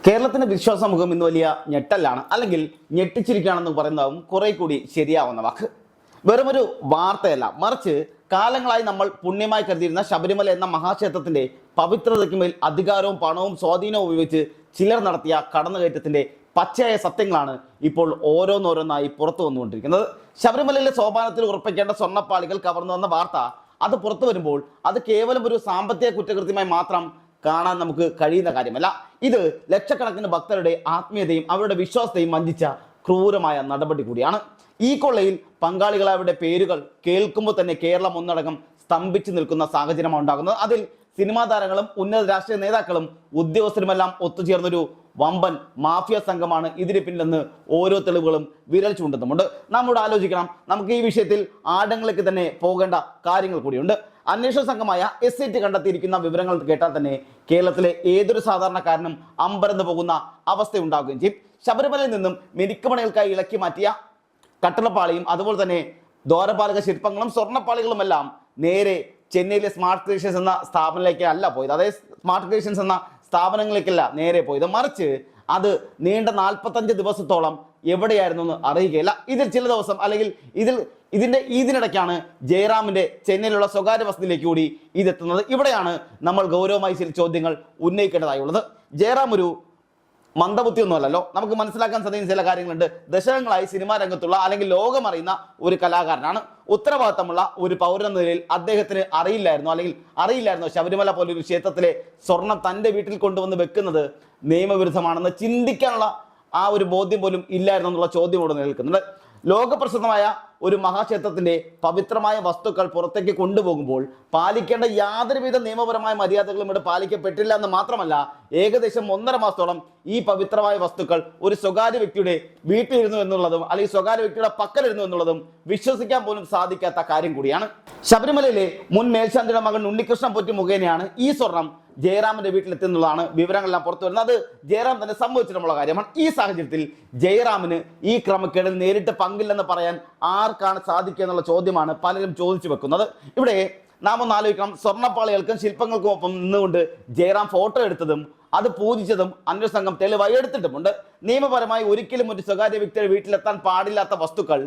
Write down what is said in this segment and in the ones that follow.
കേരളത്തിന്റെ വിശ്വാസമുഖം ഇന്ന് വലിയ ഞെട്ടലാണ്, അല്ലെങ്കിൽ ഞെട്ടിച്ചിരിക്കുകയാണെന്ന് പറയുന്നതും കുറെ കൂടി ശരിയാവുന്ന വാക്ക്. വെറുമൊരു വാർത്തയല്ല, മറിച്ച് കാലങ്ങളായി നമ്മൾ പുണ്യമായി കരുതിയിരുന്ന ശബരിമല എന്ന മഹാക്ഷേത്രത്തിന്റെ പവിത്രതയ്ക്ക് മേൽ അധികാരവും പണവും സ്വാധീനവും ഉപയോഗിച്ച് ചിലർ നടത്തിയ കടന്നുകയറ്റത്തിന്റെ പച്ചയായ സത്യങ്ങളാണ് ഇപ്പോൾ ഓരോന്നോരോന്നായി പുറത്തു വന്നുകൊണ്ടിരിക്കുന്നത്. ശബരിമലയിലെ സോപാനത്തിൽ ഉറപ്പിക്കേണ്ട സ്വർണ്ണപ്പാളികൾ കവർന്നു വന്ന വാർത്ത അത് പുറത്തു വരുമ്പോൾ അത് കേവലം ഒരു സാമ്പത്തിക കുറ്റകൃത്യമായി മാത്രം കാണാൻ നമുക്ക് കഴിയുന്ന കാര്യമല്ല. ഇത് ലക്ഷക്കണക്കിന് ഭക്തരുടെ ആത്മീയതയും അവരുടെ വിശ്വാസത്തെയും വഞ്ചിച്ച ക്രൂരമായ നടപടി കൂടിയാണ്. ഈ കൊള്ളയിൽ പങ്കാളികളവരുടെ പേരുകൾ കേൾക്കുമ്പോൾ തന്നെ കേരളം ഒന്നടങ്കം സ്തംഭിച്ചു നിൽക്കുന്ന സാഹചര്യമാണ് ഉണ്ടാകുന്നത്. അതിൽ സിനിമാ താരങ്ങളും ഉന്നത രാഷ്ട്രീയ നേതാക്കളും ഉദ്യോഗസ്ഥരുമെല്ലാം ഒത്തുചേർന്നൊരു വമ്പൻ മാഫിയ സംഘമാണ് ഇതിന് പിന്നിലെന്ന് ഓരോ തെളിവുകളും വിരൽ ചൂണ്ടുന്നുമുണ്ട്. നമ്മോട് ആലോചിക്കണം, നമുക്ക് ഈ വിഷയത്തിൽ ആഴങ്ങളിലേക്ക് തന്നെ പോകേണ്ട കാര്യങ്ങൾ കൂടിയുണ്ട്. അന്വേഷണ സംഘമായ SIT കണ്ടെത്തിയിരിക്കുന്ന വിവരങ്ങൾ കേട്ടാൽ തന്നെ കേരളത്തിലെ ഏതൊരു സാധാരണക്കാരനും അമ്പരന്ന് പോകുന്ന അവസ്ഥയുണ്ടാവുകയും ചെയ്യും. ശബരിമലയിൽ നിന്നും മിനുക്കുമണികൾക്കായി ഇളക്കി മാറ്റിയ കട്ടളപ്പാളിയും അതുപോലെ തന്നെ ദ്വാരപാലക ശില്പങ്ങളും സ്വർണ്ണപ്പാളികളുമെല്ലാം നേരെ ചെന്നൈയിലെ സ്മാർട്ട് ക്രിയേഷൻസ് എന്ന സ്ഥാപനത്തിലേക്ക് അല്ല പോയത്. അതായത് സ്മാർട്ട് ക്രിയേഷൻസ് എന്ന സ്ഥാപനങ്ങളിലേക്കല്ല നേരെ പോയത്, മറിച്ച് അത് നീണ്ട 45 ദിവസത്തോളം എവിടെയായിരുന്നു എന്ന് അറിയുകയില്ല. ഇതിൽ ചില ദിവസം അല്ലെങ്കിൽ ഇതിനിടയ്ക്കാണ് ജയറാമിന്റെ ചെന്നൈയിലുള്ള സ്വകാര്യ വസതിയിലേക്ക് കൂടി ഇതെത്തുന്നത്. ഇവിടെയാണ് നമ്മൾ ഗൗരവമായി ചില ചോദ്യങ്ങൾ ഉന്നയിക്കേണ്ടതായുള്ളത്. ജയറാം ഒരു മന്ദബുദ്ധിയൊന്നുമല്ലല്ലോ, നമുക്ക് മനസ്സിലാക്കാൻ സാധിക്കുന്ന ചില കാര്യങ്ങളുണ്ട്. ദശകങ്ങളായി സിനിമാ രംഗത്തുള്ള അല്ലെങ്കിൽ ലോകമറിയുന്ന ഒരു കലാകാരനാണ്. ഉത്തരവാദിത്തമുള്ള ഒരു പൗരൻ നിലയിൽ അദ്ദേഹത്തിന് അറിയില്ലായിരുന്നോ ശബരിമല പോലൊരു ക്ഷേത്രത്തിലെ സ്വർണം തൻ്റെ വീട്ടിൽ കൊണ്ടുവന്ന് വെക്കുന്നത് നിയമവിരുദ്ധമാണെന്ന് ചിന്തിക്കാനുള്ള ആ ഒരു ബോധ്യം പോലും ഇല്ലായിരുന്നു എന്നുള്ള ചോദ്യം ഇവിടെ നിലനിൽക്കുന്നുണ്ട്. ലോകപ്രസിദ്ധമായ ഒരു മഹാക്ഷേത്രത്തിന്റെ പവിത്രമായ വസ്തുക്കൾ പുറത്തേക്ക് കൊണ്ടുപോകുമ്പോൾ പാലിക്കേണ്ട യാതൊരുവിധ നിയമപരമായ മര്യാദകളും ഇവിടെ പാലിക്കപ്പെട്ടില്ല എന്ന് മാത്രമല്ല, ഏകദേശം 1.5 മാസത്തോളം ഈ പവിത്രമായ വസ്തുക്കൾ ഒരു സ്വകാര്യ വ്യക്തിയുടെ വീട്ടിലിരുന്നു എന്നുള്ളതും അല്ലെങ്കിൽ സ്വകാര്യ വ്യക്തിയുടെ പക്കലിരുന്നു എന്നുള്ളതും വിശ്വസിക്കാൻ പോലും സാധിക്കാത്ത കാര്യം കൂടിയാണ്. ശബരിമലയിലെ മുൻ മേൽശാന്തിയുടെ മകൻ ഉണ്ണികൃഷ്ണൻ പൊറ്റി മുഖേനയാണ് ഈ സ്വർണം ജയറാമിന്റെ വീട്ടിലെത്തുന്നതാണ് വിവരങ്ങളെല്ലാം പുറത്തു വരുന്നത്. അത് ജയറാം തന്നെ സംഭവിച്ചിട്ടുള്ള കാര്യമാണ്. ഈ സാഹചര്യത്തിൽ ജയറാമിന് ഈ ക്രമക്കേടിൽ നേരിട്ട് പങ്കില്ലെന്ന് പറയാൻ ആർക്കാണ് സാധിക്കുക എന്നുള്ള ചോദ്യമാണ് പലരും ചോദിച്ചു വെക്കുന്നത്. ഇവിടെ നാം ഒന്ന് ആലോചിക്കണം, സ്വർണ്ണപ്പാളികൾക്കും ശില്പങ്ങൾക്കും ഒപ്പം നിന്നുകൊണ്ട് ജയറാം ഫോട്ടോ എടുത്തതും അത് പൂജിച്ചതും അന്വേഷണ സംഘം തെളിവായി എടുത്തിട്ടുമുണ്ട്. നിയമപരമായി ഒരിക്കലും ഒരു സ്വകാര്യ വ്യക്തിയുടെ വീട്ടിലെത്താൻ പാടില്ലാത്ത വസ്തുക്കൾ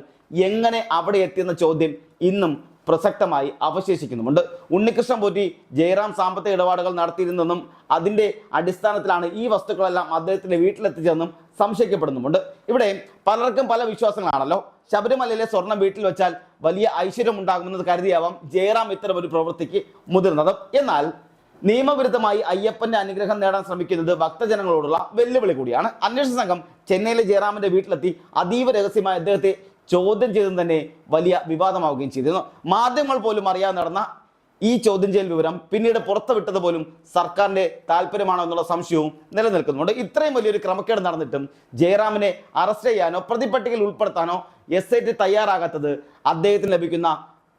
എങ്ങനെ അവിടെ എത്തിയെന്ന ചോദ്യം ഇന്നും പ്രസക്തമായി അവശേഷിക്കുന്നുമുണ്ട്. ഉണ്ണികൃഷ്ണൻ പോറ്റി ജയറാം സാമ്പത്തിക ഇടപാടുകൾ നടത്തിയിരുന്നെന്നും അതിൻ്റെ അടിസ്ഥാനത്തിലാണ് ഈ വസ്തുക്കളെല്ലാം അദ്ദേഹത്തിൻ്റെ വീട്ടിലെത്തിച്ചതെന്നും സംശയിക്കപ്പെടുന്നുമുണ്ട്. ഇവിടെ പലർക്കും പല വിശ്വാസങ്ങളാണല്ലോ. ശബരിമലയിലെ സ്വർണം വീട്ടിൽ വെച്ചാൽ വലിയ ഐശ്വര്യം ഉണ്ടാകുമെന്നത് കരുതിയാവാം ജയറാം ഇത്തരം ഒരു പ്രവൃത്തിക്ക് മുതിർന്നത്. എന്നാൽ നിയമവിരുദ്ധമായി അയ്യപ്പന്റെ അനുഗ്രഹം നേടാൻ ശ്രമിക്കുന്നത് ഭക്തജനങ്ങളോടുള്ള വെല്ലുവിളി കൂടിയാണ്. അന്വേഷണ സംഘം ചെന്നൈയിലെ ജയറാമിന്റെ വീട്ടിലെത്തി അതീവ രഹസ്യമായി അദ്ദേഹത്തെ ചോദ്യം ചെയ്തും തന്നെ വലിയ വിവാദമാവുകയും ചെയ്തിരുന്നു. മാധ്യമങ്ങൾ പോലും അറിയാതെ നടന്ന ഈ ചോദ്യം ചെയ്യൽ വിവരം പിന്നീട് പുറത്തുവിട്ടത് പോലും സർക്കാരിന്റെ താല്പര്യമാണോ എന്നുള്ള സംശയവും നിലനിൽക്കുന്നുണ്ട്. ഇത്രയും വലിയൊരു ക്രമക്കേട് നടന്നിട്ടും ജയറാമിനെ അറസ്റ്റ് ചെയ്യാനോ പ്രതിപട്ടികയിൽ ഉൾപ്പെടുത്താനോ SIT തയ്യാറാകാത്തത് അദ്ദേഹത്തിന് ലഭിക്കുന്ന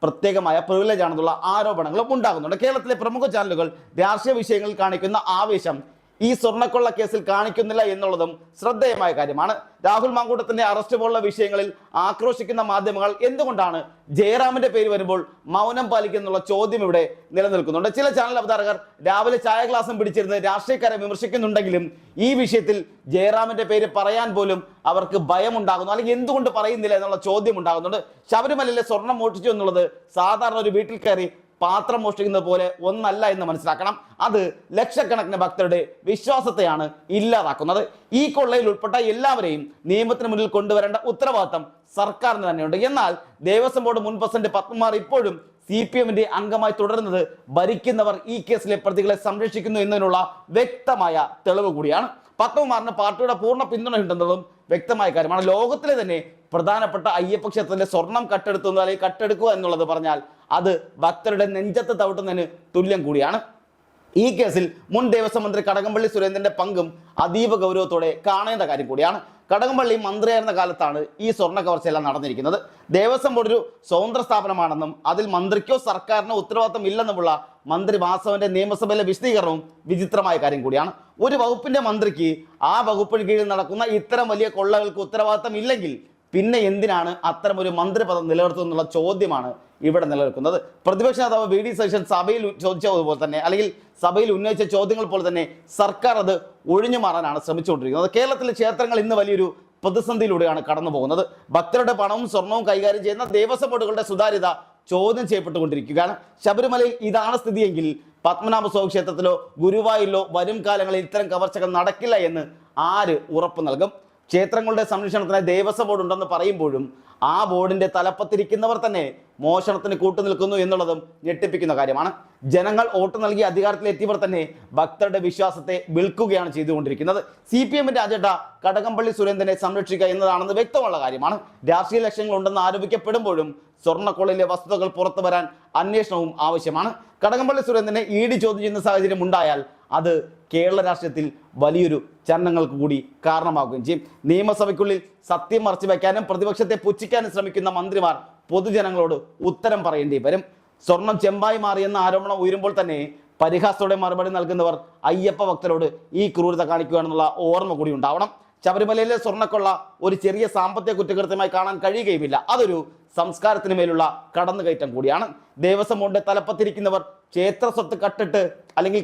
പ്രത്യേകമായ പ്രിവിലേജ് ആണെന്നുള്ള ആരോപണങ്ങളും ഉണ്ടാകുന്നുണ്ട്. കേരളത്തിലെ പ്രമുഖ ചാനലുകൾ രാഷ്ട്രീയ വിഷയങ്ങളിൽ കാണിക്കുന്ന ആവേശം ഈ സ്വർണ്ണക്കൊള്ള കേസിൽ കാണിക്കുന്നില്ല എന്നുള്ളതും ശ്രദ്ധേയമായ കാര്യമാണ്. രാഹുൽ മാങ്കൂട്ടത്തിന്റെ അറസ്റ്റ് പോലുള്ള വിഷയങ്ങളിൽ ആക്രോശിക്കുന്ന മാധ്യമങ്ങൾ എന്തുകൊണ്ടാണ് ജയറാമിന്റെ പേര് വരുമ്പോൾ മൗനം പാലിക്കുന്നുള്ള ചോദ്യം ഇവിടെ നിലനിൽക്കുന്നുണ്ട്. ചില ചാനൽ അവതാരകർ രാവിലെ ചായ ഗ്ലാസും പിടിച്ചിരുന്ന് രാഷ്ട്രീയക്കാരെ വിമർശിക്കുന്നുണ്ടെങ്കിലും ഈ വിഷയത്തിൽ ജയറാമിന്റെ പേര് പറയാൻ പോലും അവർക്ക് ഭയമുണ്ടാകുന്നു, അല്ലെങ്കിൽ എന്തുകൊണ്ട് പറയുന്നില്ല എന്നുള്ള ചോദ്യം ഉണ്ടാകുന്നുണ്ട്. ശബരിമലയിലെ സ്വർണം മോഷ്ടിച്ചു എന്നുള്ളത് സാധാരണ ഒരു വീട്ടിൽ കയറി പാത്രം മോഷ്ടിക്കുന്നത് പോലെ ഒന്നല്ല എന്ന് മനസ്സിലാക്കണം. അത് ലക്ഷക്കണക്കിന് ഭക്തരുടെ വിശ്വാസത്തെയാണ് ഇല്ലാതാക്കുന്നത്. ഈ കൊള്ളയിൽ ഉൾപ്പെട്ട എല്ലാവരെയും നിയമത്തിന് മുന്നിൽ കൊണ്ടുവരേണ്ട ഉത്തരവാദിത്തം സർക്കാരിന് തന്നെയുണ്ട്. എന്നാൽ ദേവസ്വം ബോർഡ് മുൻ പ്രസിഡന്റ് പത്മകുമാർ ഇപ്പോഴും CPMന്റെ അംഗമായി തുടരുന്നത് ഭരിക്കുന്നവർ ഈ കേസിലെ പ്രതികളെ സംരക്ഷിക്കുന്നു എന്നതിനുള്ള വ്യക്തമായ തെളിവ് കൂടിയാണ്. പത്മകുമാറിന് പാർട്ടിയുടെ പൂർണ്ണ പിന്തുണയുണ്ടെന്നതും വ്യക്തമായ കാര്യമാണ്. ലോകത്തിലെ തന്നെ പ്രധാനപ്പെട്ട അയ്യപ്പ ക്ഷേത്രത്തിന്റെ സ്വർണം കട്ടെടുത്തു അല്ലെങ്കിൽ കട്ടെടുക്കുക എന്നുള്ളത് പറഞ്ഞാൽ അത് ഭക്തരുടെ നെഞ്ചത്ത് തവിട്ടുന്നതിന് തുല്യം കൂടിയാണ്. ഈ കേസിൽ മുൻ ദേവസ്വം മന്ത്രി കടകംപള്ളി സുരേന്ദ്രന്റെ പങ്കും അതീവ ഗൗരവത്തോടെ കാണേണ്ട കാര്യം കൂടിയാണ്. കടകംപള്ളി മന്ത്രിയായിരുന്ന കാലത്താണ് ഈ സ്വർണ്ണ കവർച്ചയെല്ലാം നടന്നിരിക്കുന്നത്. ദേവസ്വം ബോർഡ് ഒരു സ്വതന്ത്ര സ്ഥാപനമാണെന്നും അതിൽ മന്ത്രിക്കോ സർക്കാരിനോ ഉത്തരവാദിത്തം ഇല്ലെന്നുമുള്ള മന്ത്രി വാസവന്റെ നിയമസഭയിലെ വിശദീകരണവും വിചിത്രമായ കാര്യം കൂടിയാണ്. ഒരു വകുപ്പിന്റെ മന്ത്രിക്ക് ആ വകുപ്പിന് കീഴിൽ നടക്കുന്ന ഇത്തരം വലിയ കൊള്ളകൾക്ക് ഉത്തരവാദിത്തം ഇല്ലെങ്കിൽ പിന്നെ എന്തിനാണ് അത്തരമൊരു മന്ത്രിപദം നിലനിർത്തുന്നുള്ള ചോദ്യമാണ് ഇവിടെ നിലനിൽക്കുന്നത്. പ്രതിപക്ഷ നേതാവ് വി ഡി സതീശൻ സഭയിൽ ചോദിച്ചതുപോലെ തന്നെ, അല്ലെങ്കിൽ സഭയിൽ ഉന്നയിച്ച ചോദ്യങ്ങൾ പോലെ തന്നെ സർക്കാർ അത് ഒഴിഞ്ഞു മാറാനാണ് ശ്രമിച്ചുകൊണ്ടിരിക്കുന്നത്. കേരളത്തിലെ ക്ഷേത്രങ്ങൾ ഇന്ന് വലിയൊരു പ്രതിസന്ധിയിലൂടെയാണ് കടന്നു പോകുന്നത്. ഭക്തരുടെ പണവും സ്വർണവും കൈകാര്യം ചെയ്യുന്ന ദേവസ്വം ബോർഡുകളുടെ സുതാര്യത ചോദ്യം ചെയ്യപ്പെട്ടുകൊണ്ടിരിക്കുകയാണ്. ശബരിമലയിൽ ഇതാണ് സ്ഥിതിയെങ്കിൽ പത്മനാഭസ്വാമി ക്ഷേത്രത്തിലോ ഗുരുവായൂരിലോ വരും കാലങ്ങളിൽ ഇത്തരം കവർച്ചകൾ നടക്കില്ല എന്ന് ആര് ഉറപ്പ് നൽകും? ക്ഷേത്രങ്ങളുടെ സംരക്ഷണത്തിനായി ദേവസ്വം ബോർഡ് ഉണ്ടെന്ന് പറയുമ്പോഴും ആ ബോർഡിന്റെ തലപ്പത്തിരിക്കുന്നവർ തന്നെ മോഷണത്തിന് കൂട്ടുനിൽക്കുന്നു എന്നുള്ളതും ഞെട്ടിപ്പിക്കുന്ന കാര്യമാണ്. ജനങ്ങൾ വോട്ട് നൽകി അധികാരത്തിലെത്തിയവർ തന്നെ ഭക്തരുടെ വിശ്വാസത്തെ വിൽക്കുകയാണ് ചെയ്തുകൊണ്ടിരിക്കുന്നത്. CPM-ന്റെ അജണ്ട കടകംപള്ളി സുരേന്ദ്രനെ സംരക്ഷിക്കുക എന്നതാണെന്ന് വ്യക്തമുള്ള കാര്യമാണ്. രാഷ്ട്രീയ ലക്ഷ്യങ്ങൾ ഉണ്ടെന്ന് ആരോപിക്കപ്പെടുമ്പോഴും സ്വർണ്ണക്കൊള്ളിലെ വസ്തുതകൾ പുറത്തു വരാൻ അന്വേഷണവും ആവശ്യമാണ്. കടകംപള്ളി സുരേന്ദ്രനെ ED ചോദ്യം ചെയ്യുന്ന സാഹചര്യം ഉണ്ടായാൽ അത് കേരള രാഷ്ട്രീയത്തിൽ വലിയൊരു ചലനങ്ങൾക്ക് കൂടി കാരണമാവുകയും ചെയ്യും. നിയമസഭയ്ക്കുള്ളിൽ സത്യം മറച്ചു വയ്ക്കാനും പ്രതിപക്ഷത്തെ പുച്ഛിക്കാനും ശ്രമിക്കുന്ന മന്ത്രിമാർ പൊതുജനങ്ങളോട് ഉത്തരം പറയേണ്ടി വരും. സ്വർണം ചെമ്പായി മാറിയെന്ന ആരോപണം ഉയരുമ്പോൾ തന്നെ പരിഹാസത്തോടെ മറുപടി നൽകുന്നവർ അയ്യപ്പ ഭക്തരോട് ഈ ക്രൂരത കാണിക്കുകയാണെന്നുള്ള ഓർമ്മ കൂടി ഉണ്ടാവണം. ശബരിമലയിലെ സ്വർണ്ണക്കൊള്ള ഒരു ചെറിയ സാമ്പത്തിക കുറ്റകൃത്യമായി കാണാൻ കഴിയുകയുമില്ല. അതൊരു സംസ്കാരത്തിന് മേലുള്ള കടന്നുകയറ്റം കൂടിയാണ്. ദേവസ്വം ബോർഡിന്റെ തലപ്പത്തിരിക്കുന്നവർ ക്ഷേത്ര സ്വത്ത്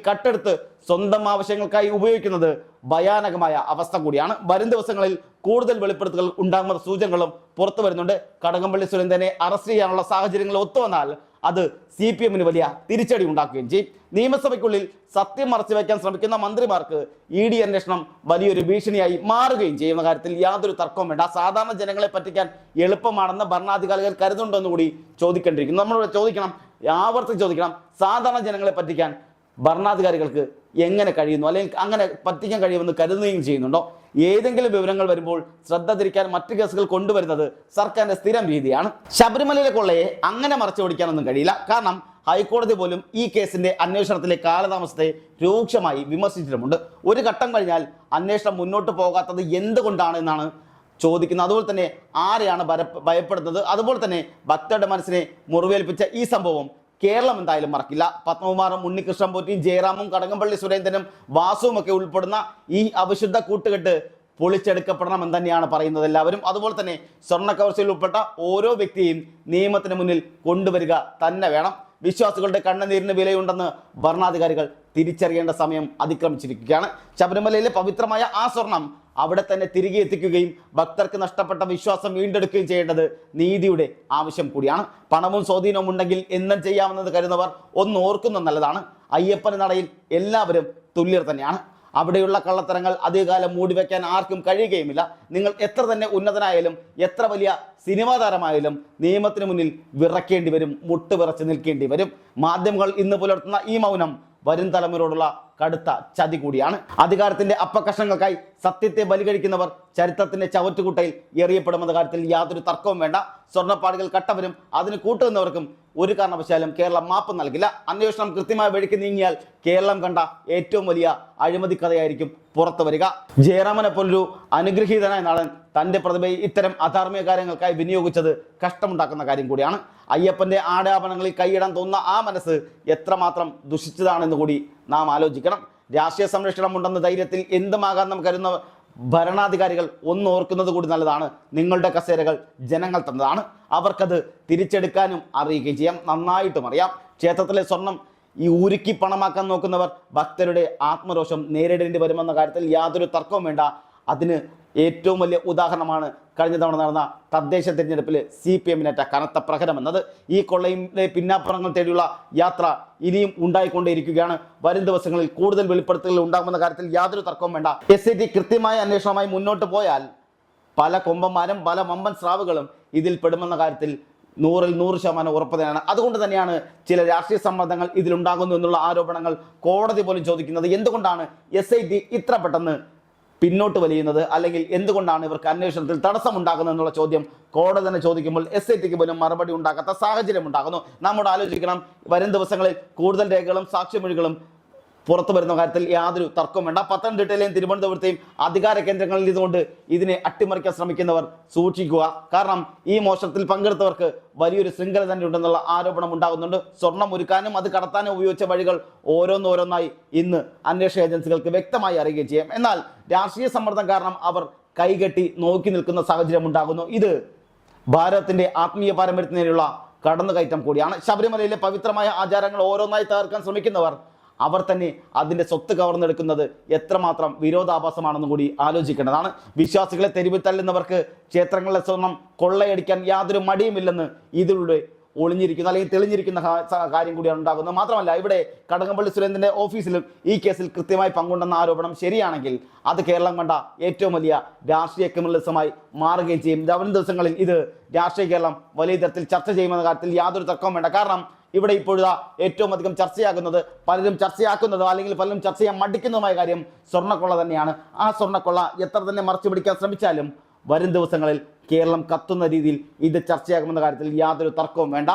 കട്ടെടുത്ത് സ്വന്തം ആവശ്യങ്ങൾക്കായി ഉപയോഗിക്കുന്നത് ഭയാനകമായ അവസ്ഥ കൂടിയാണ്. വരും ദിവസങ്ങളിൽ കൂടുതൽ വെളിപ്പെടുത്തലുകൾ ഉണ്ടാകുന്ന സൂചനകളും പുറത്തു വരുന്നുണ്ട്. കടകംപള്ളി സുരേന്ദ്രനെ അറസ്റ്റ് ചെയ്യാനുള്ള സാഹചര്യങ്ങൾ ഒത്തുവന്നാൽ അത് CPM-ന് വലിയ തിരിച്ചടി ഉണ്ടാക്കുകയും ചെയ്യും. നിയമസഭയ്ക്കുള്ളിൽ സത്യം മറച്ചു വയ്ക്കാൻ ശ്രമിക്കുന്ന മന്ത്രിമാർക്ക് ED അന്വേഷണം വലിയൊരു ഭീഷണിയായി മാറുകയും ചെയ്യുന്ന കാര്യത്തിൽ യാതൊരു തർക്കവും വേണ്ട. സാധാരണ ജനങ്ങളെ പറ്റിക്കാൻ എളുപ്പമാണെന്ന് ഭരണാധികാരികൾ കരുതുന്നുണ്ടെന്ന് കൂടി ചോദിക്കേണ്ടിയിരിക്കുന്നു. നമ്മൾ ചോദിക്കണം, ആവർത്തിച്ച് ചോദിക്കണം, സാധാരണ ജനങ്ങളെ പറ്റിക്കാൻ ഭരണാധികാരികൾക്ക് എങ്ങനെ കഴിയുന്നു, അല്ലെങ്കിൽ അങ്ങനെ പറ്റിക്കാൻ കഴിയുമെന്ന് കരുതുകയും ചെയ്യുന്നുണ്ടോ? ഏതെങ്കിലും വിവരങ്ങൾ വരുമ്പോൾ ശ്രദ്ധ തിരിക്കാൻ മറ്റു കേസുകൾ കൊണ്ടുവരുന്നത് സർക്കാരിന്റെ സ്ഥിരം രീതിയാണ്. ശബരിമലയിലെ കൊള്ളയെ അങ്ങനെ മറച്ചുപിടിക്കാനൊന്നും കഴിയില്ല. കാരണം ഹൈക്കോടതി പോലും ഈ കേസിന്റെ അന്വേഷണത്തിലെ കാലതാമസത്തെ രൂക്ഷമായി വിമർശിച്ചിട്ടുമുണ്ട്. ഒരു ഘട്ടം കഴിഞ്ഞാൽ അന്വേഷണം മുന്നോട്ട് പോകാത്തത് എന്തുകൊണ്ടാണ് എന്നാണ് ചോദിക്കുന്നത്. അതുപോലെ തന്നെ ആരെയാണ് ഭയപ്പെടുന്നത്? അതുപോലെ തന്നെ ഭക്തരുടെ മനസ്സിനെ മുറിവേൽപ്പിച്ച ഈ സംഭവം കേരളം എന്തായാലും മറക്കില്ല. പത്മകുമാറും ഉണ്ണികൃഷ്ണൻ പോറ്റിയും ജയറാമും കടകംപള്ളി സുരേന്ദ്രനും വാസുവും ഒക്കെ ഉൾപ്പെടുന്ന ഈ അവിശുദ്ധ കൂട്ടുകെട്ട് പൊളിച്ചെടുക്കപ്പെടണമെന്ന് തന്നെയാണ് പറയുന്നത് എല്ലാവരും. അതുപോലെ തന്നെ സ്വർണ്ണ കവർച്ചയിൽ ഉൾപ്പെട്ട ഓരോ വ്യക്തിയെയും നിയമത്തിന് മുന്നിൽ കൊണ്ടുവരിക തന്നെ വേണം. വിശ്വാസികളുടെ കണ്ണുനീരിന് വിലയുണ്ടെന്ന് ഭരണാധികാരികൾ തിരിച്ചറിയേണ്ട സമയം അതിക്രമിച്ചിരിക്കുകയാണ്. ശബരിമലയിലെ പവിത്രമായ ആ സ്വർണം അവിടെ തന്നെ തിരികെ എത്തിക്കുകയും ഭക്തർക്ക് നഷ്ടപ്പെട്ട വിശ്വാസം വീണ്ടെടുക്കുകയും ചെയ്യേണ്ടത് നീതിയുടെ ആവശ്യം കൂടിയാണ്. പണവും സ്വാധീനവും ഉണ്ടെങ്കിൽ എന്നും ചെയ്യാമെന്നത് കരുതുന്നവർ ഒന്ന് ഓർക്കുന്നത് നല്ലതാണ്. അയ്യപ്പൻ നടയിൽ എല്ലാവരും തുല്യർ തന്നെയാണ്. അവിടെയുള്ള കള്ളത്തരങ്ങൾ അധികകാലം മൂടിവെക്കാൻ ആർക്കും കഴിയുകയുമില്ല. നിങ്ങൾ എത്ര തന്നെ ഉന്നതനായാലും എത്ര വലിയ സിനിമാ താരമായാലും നിയമത്തിന് മുന്നിൽ വിറക്കേണ്ടി വരും, മുട്ടുവിറച്ച് നിൽക്കേണ്ടി വരും. മാധ്യമങ്ങൾ ഇന്ന് പുലർത്തുന്ന ഈ മൗനം വരും തലമുറയോടുള്ള കടുത്ത ചതി കൂടിയാണ്. അധികാരത്തിന്റെ അപ്പകഷ്ണങ്ങൾക്കായി സത്യത്തെ ബലികഴിക്കുന്നവർ ചരിത്രത്തിന്റെ ചവറ്റുകുട്ടയിൽ എറിയപ്പെടുമെന്ന കാര്യത്തിൽ യാതൊരു തർക്കവും വേണ്ട. സ്വർണ്ണപ്പാടുകൾ കട്ടവരും അതിന് കൂട്ടുന്നവർക്കും ഒരു കാരണവശാലും കേരളം മാപ്പ് നൽകില്ല. അന്വേഷണം കൃത്യമായ വഴിക്ക് നീങ്ങിയാൽ കേരളം കണ്ട ഏറ്റവും വലിയ അഴിമതി കഥയായിരിക്കും പുറത്തു വരിക. ജയറാമനെ പോലൊരു അനുഗ്രഹീതനായ നടൻ തന്റെ പ്രതിഭയെ ഇത്തരം അധാർമിക കാര്യങ്ങൾക്കായി വിനിയോഗിച്ചത് കഷ്ടമുണ്ടാക്കുന്ന കാര്യം കൂടിയാണ്. അയ്യപ്പന്റെ ആടാഭരണങ്ങളിൽ കൈയിടാൻ തോന്നുന്ന ആ മനസ്സ് എത്രമാത്രം ദുഷിച്ചതാണെന്ന് കൂടി നാം ആലോചിക്കണം. രാഷ്ട്രീയ സംരക്ഷണം ഉണ്ടെന്ന ധൈര്യത്തിൽ എന്തുമാകാൻ കരുതുന്ന ഭരണാധികാരികൾ ഒന്ന് ഓർക്കുന്നത് കൂടി നല്ലതാണ്. നിങ്ങളുടെ കസേരകൾ ജനങ്ങൾ തന്നതാണ്. അവർക്കത് തിരിച്ചെടുക്കാനും അറിയുകയും ചെയ്യാം, നന്നായിട്ടും അറിയാം. ക്ഷേത്രത്തിലെ സ്വർണം ഈ ഉരുക്കി പണമാക്കാൻ നോക്കുന്നവർ ഭക്തരുടെ ആത്മരോഷം നേരിടേണ്ടി വരുമെന്ന കാര്യത്തിൽ യാതൊരു തർക്കവും വേണ്ട. അതിന് ഏറ്റവും വലിയ ഉദാഹരണമാണ് കഴിഞ്ഞ തവണ നടന്ന തദ്ദേശ തിരഞ്ഞെടുപ്പിൽ CPM-നേറ്റ കനത്ത പ്രഹരമെന്നത്. ഈ കൊള്ളയിലെ പിന്നാപ്പുറങ്ങൾ തേടിയുള്ള യാത്ര ഇനിയും ഉണ്ടായിക്കൊണ്ടേയിരിക്കുകയാണ്. വരും ദിവസങ്ങളിൽ കൂടുതൽ വെളിപ്പെടുത്തലുകൾ ഉണ്ടാകുമെന്ന കാര്യത്തിൽ യാതൊരു തർക്കവും വേണ്ട. SIT കൃത്യമായ അന്വേഷണവുമായി മുന്നോട്ട് പോയാൽ പല കൊമ്പന്മാരും പല വമ്പൻ സ്രാവുകളും ഇതിൽ പെടുമെന്ന കാര്യത്തിൽ 100% ഉറപ്പ് തന്നെയാണ്. അതുകൊണ്ട് തന്നെയാണ് ചില രാഷ്ട്രീയ സമ്മർദ്ദങ്ങൾ ഇതിലുണ്ടാകുന്നു എന്നുള്ള ആരോപണങ്ങൾ കോടതി പോലും ചോദിക്കുന്നത്. എന്തുകൊണ്ടാണ് SIT ഇത്ര പെട്ടെന്ന് പിന്നോട്ട് വലിയുന്നത്, അല്ലെങ്കിൽ എന്തുകൊണ്ടാണ് ഇവർക്ക് അന്വേഷണത്തിൽ തടസ്സമുണ്ടാകുന്നത് എന്നുള്ള ചോദ്യം കോടതി തന്നെ ചോദിക്കുമ്പോൾ SITക്ക് പോലും മറുപടി ഉണ്ടാക്കാത്ത സാഹചര്യം ഉണ്ടാകുന്നു. നമ്മോട് ആലോചിക്കണം. വരും ദിവസങ്ങളിൽ കൂടുതൽ രേഖകളും സാക്ഷിമൊഴികളും പുറത്തു വരുന്ന കാര്യത്തിൽ യാതൊരു തർക്കവും വേണ്ട. പത്തനംതിട്ടയിലെയും തിരുവനന്തപുരത്തെയും അധികാര കേന്ദ്രങ്ങളിൽ ഇതുകൊണ്ട് ഇതിനെ അട്ടിമറിക്കാൻ ശ്രമിക്കുന്നവർ സൂക്ഷിക്കുക. കാരണം ഈ മോഷണത്തിൽ പങ്കെടുത്തവർക്ക് വലിയൊരു ശൃംഖല തന്നെ ഉണ്ടെന്നുള്ള ആരോപണം ഉണ്ടാകുന്നുണ്ട്. സ്വർണം ഒരുക്കാനും അത് കടത്താനും ഉപയോഗിച്ച വഴികൾ ഓരോന്നോരോന്നായി ഇന്ന് അന്വേഷണ ഏജൻസികൾക്ക് വ്യക്തമായി അറിയുകയും ചെയ്യാം. എന്നാൽ രാഷ്ട്രീയ സമ്മർദ്ദം കാരണം അവർ കൈകെട്ടി നോക്കി നിൽക്കുന്ന സാഹചര്യം ഉണ്ടാകുന്നു. ഇത് ഭാരതത്തിന്റെ ആത്മീയ പാരമ്പര്യത്തിനുള്ള കടന്നുകയറ്റം കൂടിയാണ്. ശബരിമലയിലെ പവിത്രമായ ആചാരങ്ങൾ ഓരോന്നായി തകർക്കാൻ ശ്രമിക്കുന്നവർ അവർ തന്നെ അതിൻ്റെ സ്വത്ത് കവർന്നെടുക്കുന്നത് എത്രമാത്രം വിരോധാഭാസമാണെന്നും കൂടി ആലോചിക്കേണ്ടതാണ്. വിശ്വാസികളെ തെരുവിൽ തള്ളുന്നവർക്ക് ക്ഷേത്രങ്ങളിലെ സ്വർണം കൊള്ളയടിക്കാൻ യാതൊരു മടിയുമില്ലെന്ന് ഇതിലൂടെ ഒളിഞ്ഞിരിക്കുന്ന അല്ലെങ്കിൽ തെളിഞ്ഞിരിക്കുന്ന കാര്യം കൂടിയാണ് ഉണ്ടാകുന്നത്. മാത്രമല്ല, ഇവിടെ കടകംപള്ളി സുരേന്ദ്രൻ്റെ ഓഫീസിലും ഈ കേസിൽ കൃത്യമായി പങ്കുണ്ടെന്ന ആരോപണം ശരിയാണെങ്കിൽ അത് കേരളം കണ്ട ഏറ്റവും വലിയ രാഷ്ട്രീയ ക്രിമിനലിസമായി മാറുകയും ചെയ്യും. വരും ദിവസങ്ങളിൽ ഇത് രാഷ്ട്രീയ കേരളം വലിയ തരത്തിൽ ചർച്ച ചെയ്യുമെന്ന കാര്യത്തിൽ യാതൊരു തർക്കവും വേണ്ട. കാരണം ഇവിടെ ഇപ്പോഴാ ഏറ്റവും അധികം ചർച്ചയാകുന്നത്, പലരും ചർച്ചയാക്കുന്നതോ അല്ലെങ്കിൽ പലരും ചർച്ച ചെയ്യാൻ മടിക്കുന്നതുമായ കാര്യം സ്വർണ്ണക്കൊള്ള തന്നെയാണ്. ആ സ്വർണ്ണക്കൊള്ള എത്ര തന്നെ മറച്ചു പിടിക്കാൻ ശ്രമിച്ചാലും വരും ദിവസങ്ങളിൽ കേരളം കത്തുന്ന രീതിയിൽ ഇത് ചർച്ചയാകുമെന്ന കാര്യത്തിൽ യാതൊരു തർക്കവും വേണ്ട.